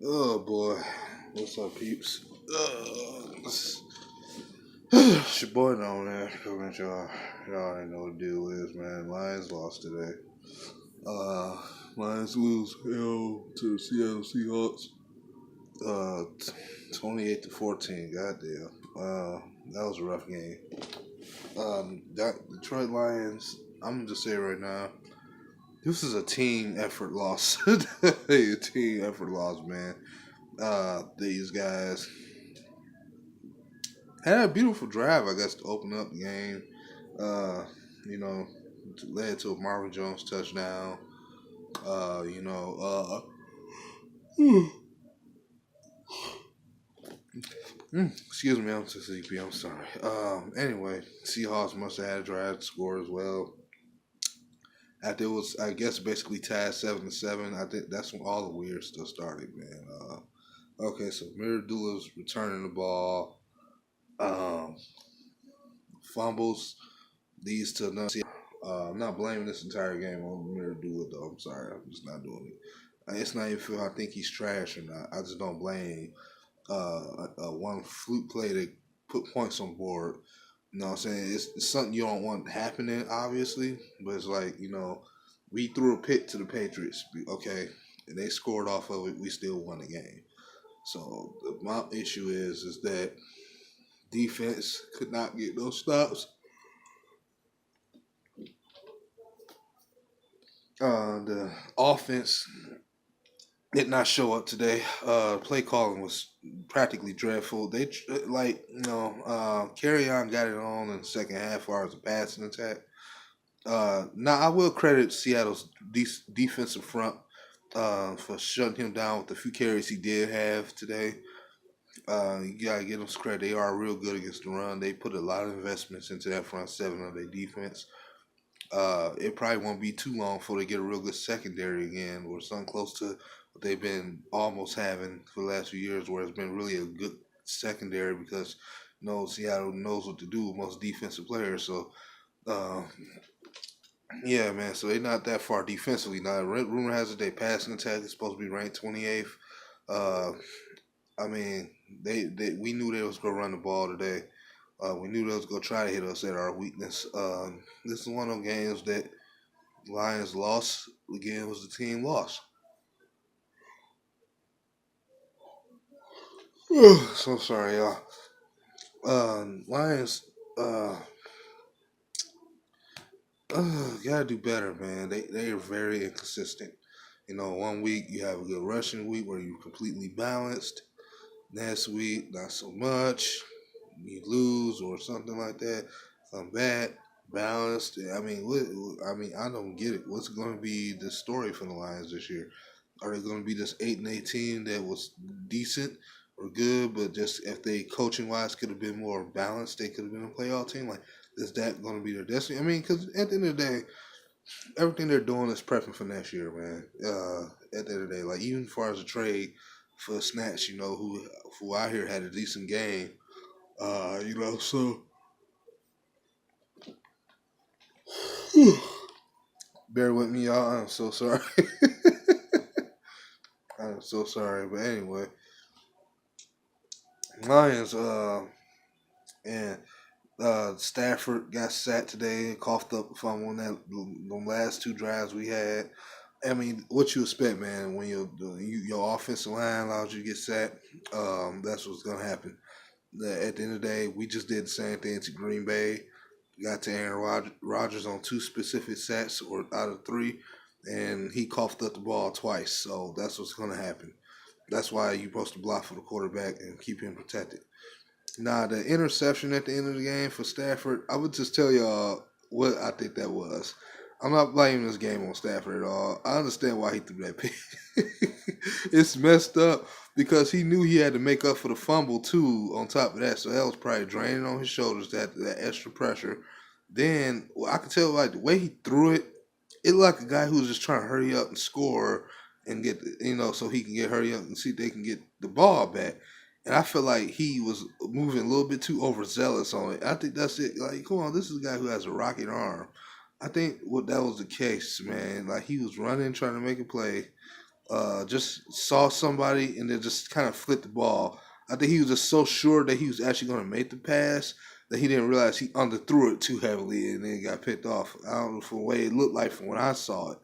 Oh boy, what's up, peeps? It's your boy down there coming at y'all. Y'all already know what the deal is, man. Lions lost today. Uh, Lions lose to the Seattle Seahawks. 28-14. Goddamn. That was a rough game. That Detroit Lions. I'm gonna just say right now, this is a team effort loss. A team effort loss, man. These guys had a beautiful drive, I guess, to open up the game. Uh, you know, led to a Marvin Jones touchdown. Uh, you know, excuse me, I'm too sleepy. I'm sorry. Anyway, Seahawks must have had a drive to score as well. After it was, I guess, basically tied 7-7. I think that's when all the weird stuff started, man. Okay, so Miradula's returning the ball. Um, Fumbles leads to another. I'm not blaming this entire game on Miradula, though. I'm sorry, I'm just not doing it. It's not even feel I think he's trash or not. I just don't blame one fluke play to put points on board. You know what I'm saying? It's something you don't want happening, obviously, but it's like, we threw a pit to the Patriots, okay, and they scored off of it. We still won the game. So my issue is that defense could not get those stops. The offense did not show up today. Play calling was practically dreadful. They carry on got it on in the second half as far as a passing attack. Now I will credit Seattle's defensive front for shutting him down with the few carries he did have today. You gotta give them some credit. They are real good against the run. They put a lot of investments into that front seven of their defense. It probably won't be too long before they get a real good secondary again, or something close to what they've been almost having for the last few years, where it's been really a good secondary because Seattle knows what to do with most defensive players. So, uh, yeah, man. So they're not that far defensively. Now, rumor has it they passing attack is supposed to be ranked 28th. Uh, I mean, we knew they was gonna run the ball today. We knew they was gonna try to hit us at our weakness. This is one of those games that Lions lost. Again, was the team lost. So sorry, y'all. Lions, uh, gotta do better, man. They are very inconsistent. One week you have a good rushing week where you're completely balanced. Next week, not so much. You lose or something like that. Come back, balanced. I don't get it. What's going to be the story for the Lions this year? Are they going to be this 8-18 that was decent or good, but just if they coaching wise could have been more balanced, they could have been a playoff team? Like, is that going to be their destiny? I mean, because at the end of the day, everything they're doing is prepping for next year, man. At the end of the day, like even as far as a trade for Snatch, who I hear had a decent game. So bear with me, y'all. I'm so sorry. I'm so sorry, but anyway, Lions. And Stafford got sacked today, coughed up a fumble on the last two drives we had. I mean, what you expect, man, when your offensive line allows you to get sacked, that's what's gonna happen. At the end of the day, we just did the same thing to Green Bay. Got to Aaron Rodgers on two specific sacks or out of three, and he coughed up the ball twice. So that's what's gonna happen. That's why you're supposed to block for the quarterback and keep him protected. Nah, the interception at the end of the game for Stafford, I would just tell y'all what I think that was. I'm not blaming this game on Stafford at all. I understand why he threw that pick. It's messed up because he knew he had to make up for the fumble too. On top of that, so that was probably draining on his shoulders. That extra pressure. Then I could tell like the way he threw it, it looked like a guy who was just trying to hurry up and score and get so he can get hurry up and see if they can get the ball back. And I feel like he was moving a little bit too overzealous on it. I think that's it. Like, come on, this is a guy who has a rocket arm. I think that was the case, man. Like he was running, trying to make a play, just saw somebody and then just kind of flipped the ball. I think he was just so sure that he was actually going to make the pass that he didn't realize he underthrew it too heavily and then got picked off. I don't know from the way it looked like from when I saw it.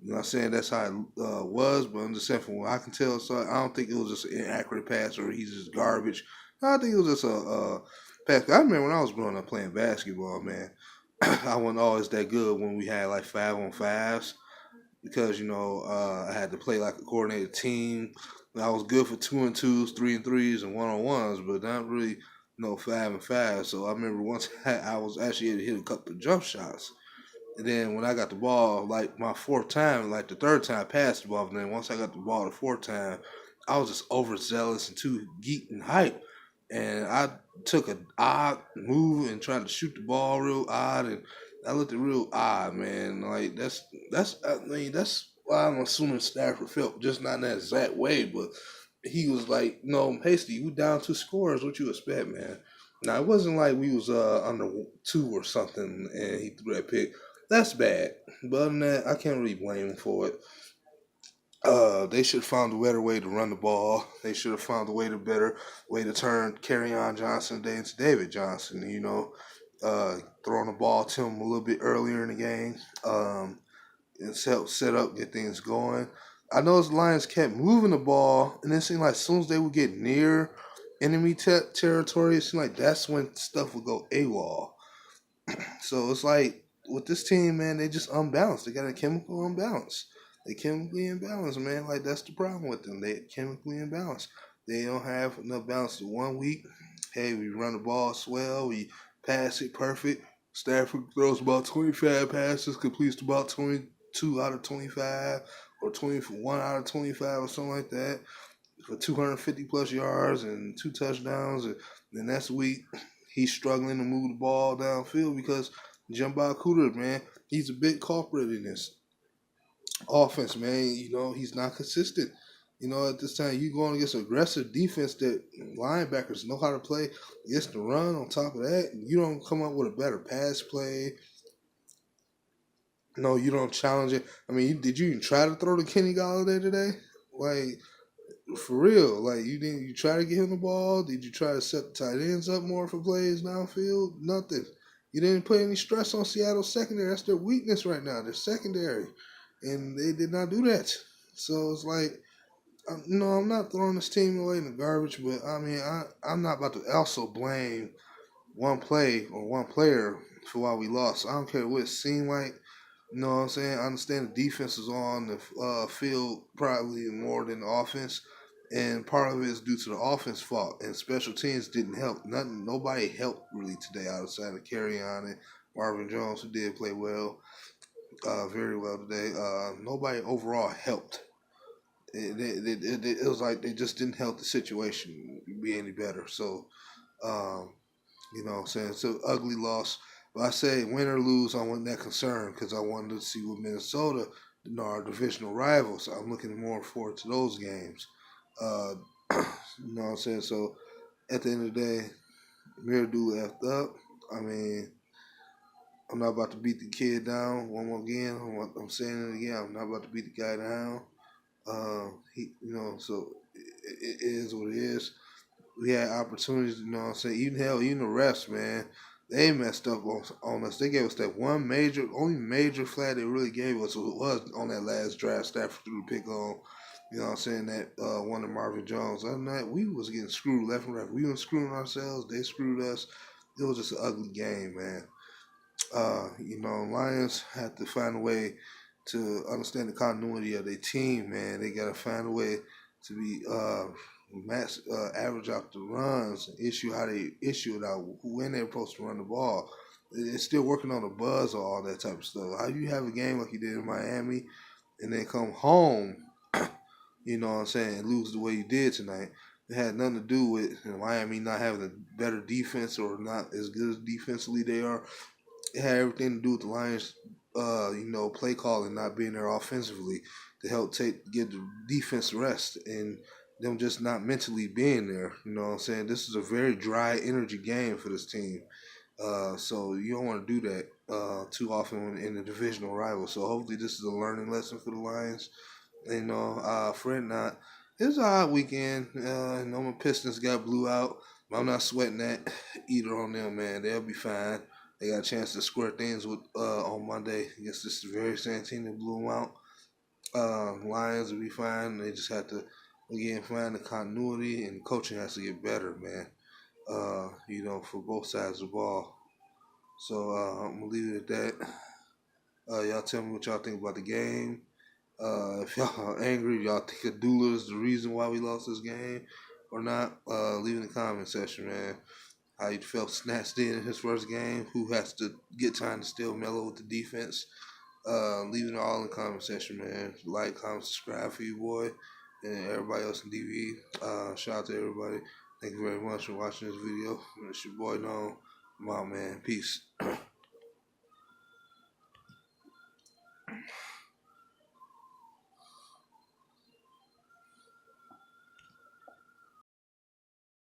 I'm not saying that's how it was, but I'm just saying from what I can tell. So I don't think it was just an inaccurate pass or he's just garbage. I think it was just a pass. I remember when I was growing up playing basketball, man. I wasn't always that good when we had like 5-on-5s because I had to play like a coordinated team. I was good for 2-and-2s, 3-and-3s, and 1-on-1s, but not really 5-and-5. So I remember once I was actually able to hit a couple of jump shots. And then when I got the ball, like my fourth time, like the third time I passed the ball, and then once I got the ball the fourth time, I was just overzealous and too geek and hype. And I took an odd move and tried to shoot the ball real odd, and I looked at real odd, man. Like that's why I'm assuming Stafford felt just not in that exact way, but he was like, no, Hasty, you down 2 scores, what you expect, man? Now it wasn't like we was under 2 or something, and he threw that pick. That's bad, but other than that, I can't really blame him for it. They should have found a better way to run the ball. They should have found a better way to turn on Johnson into David Johnson. Throwing the ball to him a little bit earlier in the game, and set up, get things going. I know the Lions kept moving the ball, and it seemed like as soon as they would get near enemy territory, it seemed like that's when stuff would go AWOL. So it's like with this team, man, they just unbalanced. They got a chemical imbalance. They chemically imbalanced, man. Like that's the problem with them. They chemically imbalanced. They don't have enough balance to 1 week. Hey, we run the ball swell. We pass it perfect. Stafford throws about 25 passes, completes about 22 out of 25, or 21 out of 25, or something like that, for 250 plus yards and 2 touchdowns. And then that's week he's struggling to move the ball downfield because Jumbo Cooter, man, he's a big culprit in this offense, man. He's not consistent. At this time, you going against aggressive defense that linebackers know how to play against the run. On top of that, you don't come up with a better pass play. No, you don't challenge it. I mean, did you even try to throw to Kenny Galladay today? Like, for real, like you try to get him the ball? Did you try to set the tight ends up more for plays downfield? Nothing. You didn't put any stress on Seattle's secondary. That's their weakness right now. Their secondary, and they did not do that. So it's like, no, I'm not throwing this team away in the garbage, but I mean, I'm not about to also blame one play or one player for why we lost. I don't care what it seemed like. You know what I'm saying? I understand the defense is on the field probably more than the offense, and part of it is due to the offense fault. And special teams didn't help. Nobody helped really today outside of on and Marvin Jones, who did play well, very well today. Nobody overall helped. It was like they just didn't help the situation be any better. So, um, what I'm saying? It's an ugly loss. But I say win or lose, I wasn't that concerned because I wanted to see what Minnesota, our divisional rivals. So I'm looking more forward to those games. You know what I'm saying? So at the end of the day, Miradu left up. I mean, I'm not about to beat the kid down one more again. I'm saying it again. I'm not about to beat the guy down. So it is what it is. We had opportunities, what I'm saying? Even the refs, man, they messed up on us. They gave us that only major flag they really gave us was on that last drive. Stafford threw the pick on, what I'm saying, that one of Marvin Jones. Other than that, we was getting screwed left and right. We were screwing ourselves. They screwed us. It was just an ugly game, man. Lions have to find a way to understand the continuity of their team, man. They got to find a way to be average out the runs, issue how they issue it out, when they're supposed to run the ball. They're still working on the buzz or all that type of stuff. How you have a game like you did in Miami and then come home, what I'm saying, and lose the way you did tonight? It had nothing to do with Miami not having a better defense or not as good as defensively they are. It had everything to do with the Lions, play calling not being there offensively to help give the defense rest and them just not mentally being there. You know what I'm saying? This is a very dry energy game for this team. So you don't want to do that too often in the divisional rival. So hopefully this is a learning lesson for the Lions. Fret not. It was a hot weekend. My Pistons got blew out. But I'm not sweating that either on them, man. They'll be fine. They got a chance to square things with on Monday against this very same team that blew them out. Lions will be fine. They just have to again find the continuity, and coaching has to get better, man. For both sides of the ball. So I'm gonna leave it at that. Y'all tell me what y'all think about the game. If y'all are angry, y'all think Adula is the reason why we lost this game or not, leave in the comment section, man. How you felt snatched in his first game. Who has to get time to still mellow with the defense. Leave it all in the comment section, man. Like, comment, subscribe for you, boy. And everybody else in DV. Shout out to everybody. Thank you very much for watching this video. It's your boy, No. I'm out, man. Peace.